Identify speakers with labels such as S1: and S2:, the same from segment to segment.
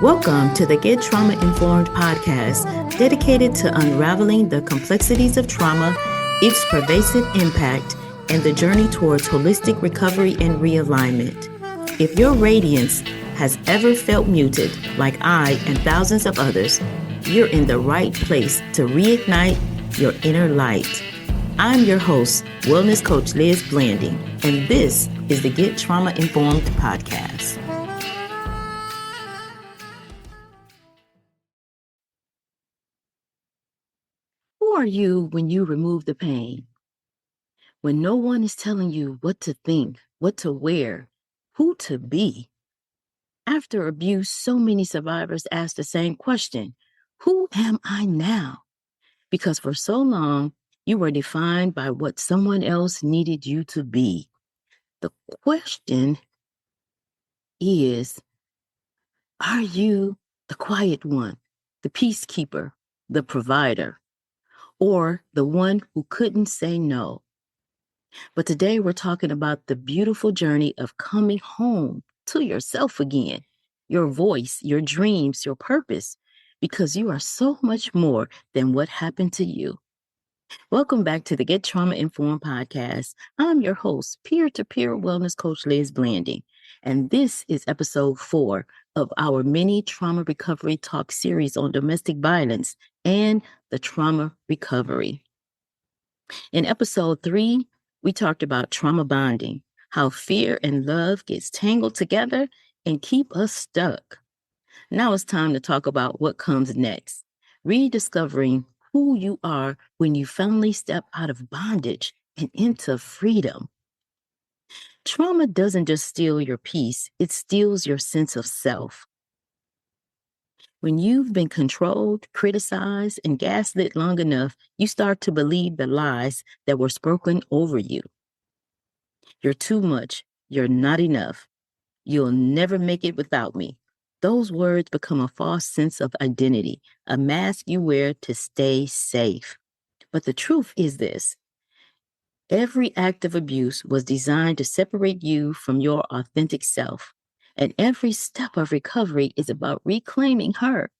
S1: Welcome to the Get Trauma Informed podcast, dedicated to unraveling the complexities of trauma, its pervasive impact, and the journey towards holistic recovery and realignment. If your radiance has ever felt muted, like I and thousands of others, you're in the right place to reignite your inner light. I'm your host, Wellness Coach Liz Blanding, and this is the Get Trauma Informed podcast. Who are you when you remove the pain? When no one is telling you what to think, what to wear, who to be? After abuse, so many survivors ask the same question: who am I now? Because for so long, you were defined by what someone else needed you to be. The question is, are you the quiet one, the peacekeeper, the provider, or the one who couldn't say no? But today we're talking about the beautiful journey of coming home to yourself again, your voice, your dreams, your purpose, because you are so much more than what happened to you. Welcome back to the Get Trauma Informed podcast. I'm your host, peer-to-peer wellness coach Liz Blanding, and this is episode 4 of our mini trauma recovery talk series on domestic violence and the trauma recovery. In episode 3, we talked about trauma bonding, how fear and love gets tangled together and keep us stuck. Now it's time to talk about what comes next, rediscovering who you are when you finally step out of bondage and into freedom. Trauma doesn't just steal your peace, it steals your sense of self. When you've been controlled, criticized, and gaslit long enough, you start to believe the lies that were spoken over you. You're too much. You're not enough. You'll never make it without me. Those words become a false sense of identity, a mask you wear to stay safe. But the truth is this: every act of abuse was designed to separate you from your authentic self. And every step of recovery is about reclaiming her,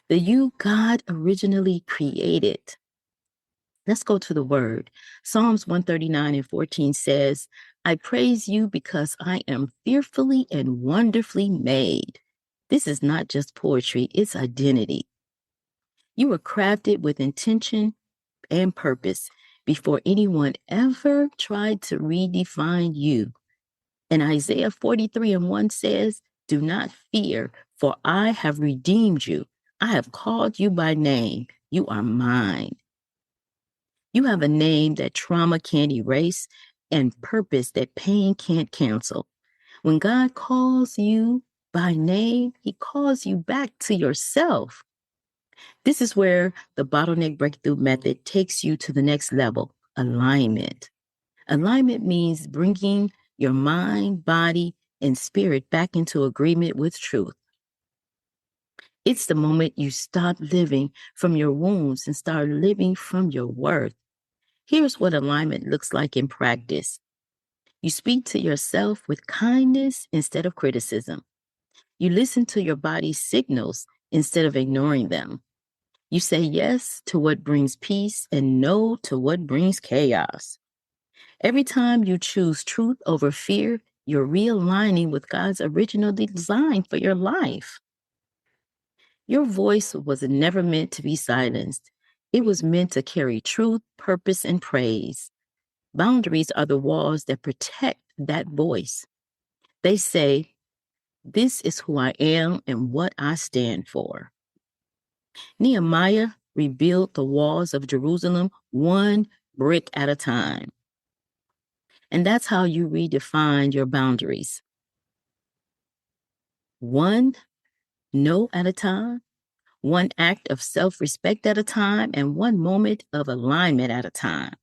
S1: the you God originally created. Let's go to the word. Psalms 139:14 says, I praise you because I am fearfully and wonderfully made. This is not just poetry, it's identity. You were crafted with intention and purpose before anyone ever tried to redefine you. And Isaiah 43:1 says, do not fear, for I have redeemed you. I have called you by name. You are mine. You have a name that trauma can't erase and purpose that pain can't cancel. When God calls you by name, he calls you back to yourself. This is where the Bottleneck Breakthrough Method takes you to the next level: alignment. Alignment means bringing your mind, body, and spirit back into agreement with truth. It's the moment you stop living from your wounds and start living from your worth. Here's what alignment looks like in practice. You speak to yourself with kindness instead of criticism. You listen to your body's signals instead of ignoring them. You say yes to what brings peace and no to what brings chaos. Every time you choose truth over fear, you're realigning with God's original design for your life. Your voice was never meant to be silenced. It was meant to carry truth, purpose, and praise. Boundaries are the walls that protect that voice. They say, this is who I am and what I stand for. Nehemiah rebuilt the walls of Jerusalem one brick at a time. And that's how you redefine your boundaries. One no at a time, one act of self-respect at a time, and one moment of alignment at a time.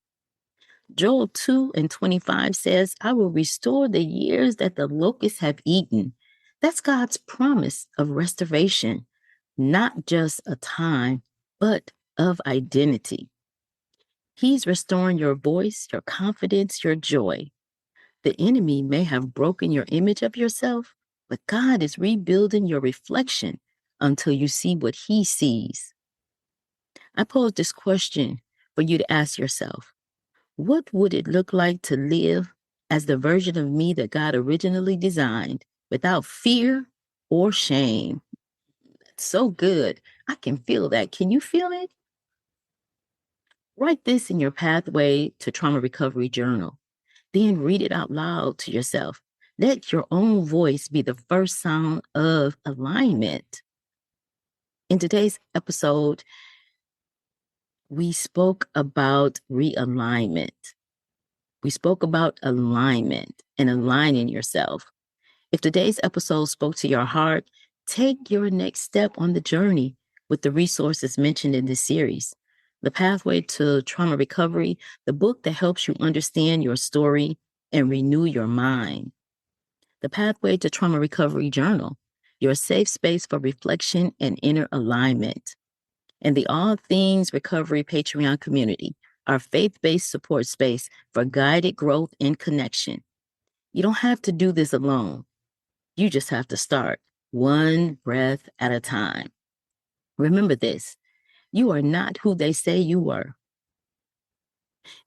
S1: Joel 2:25 says, I will restore the years that the locusts have eaten. That's God's promise of restoration, not just a time, but of identity. He's restoring your voice, your confidence, your joy. The enemy may have broken your image of yourself, but God is rebuilding your reflection until you see what He sees. I pose this question for you to ask yourself. What would it look like to live as the version of me that God originally designed without fear or shame? That's so good. I can feel that. Can you feel it? Write this in your Pathway to Trauma Recovery journal. Then read it out loud to yourself. Let your own voice be the first sound of alignment. In today's episode, we spoke about realignment. We spoke about alignment and aligning yourself. If today's episode spoke to your heart, take your next step on the journey with the resources mentioned in this series. The Pathway to Trauma Recovery, the book that helps you understand your story and renew your mind. The Pathway to Trauma Recovery Journal, your safe space for reflection and inner alignment. And the All Things Recovery Patreon community, our faith-based support space for guided growth and connection. You don't have to do this alone. You just have to start one breath at a time. Remember this, you are not who they say you were.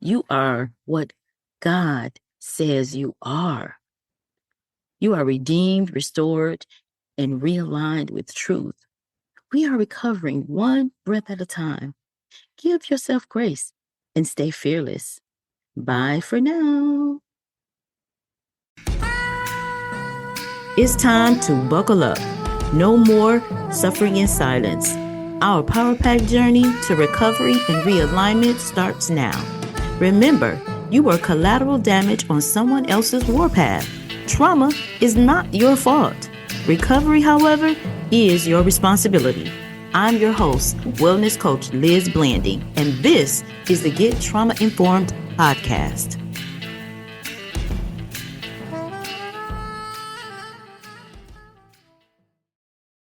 S1: You are what God says you are. You are redeemed, restored, and realigned with truth. We are recovering one breath at a time. Give yourself grace and stay fearless. Bye for now. It's time to buckle up. No more suffering in silence. Our Power Pack journey to recovery and realignment starts now. Remember, you were collateral damage on someone else's warpath. Trauma is not your fault. Recovery, however, is your responsibility. I'm your host, Wellness Coach Liz Blanding, and this is the Get Trauma Informed podcast.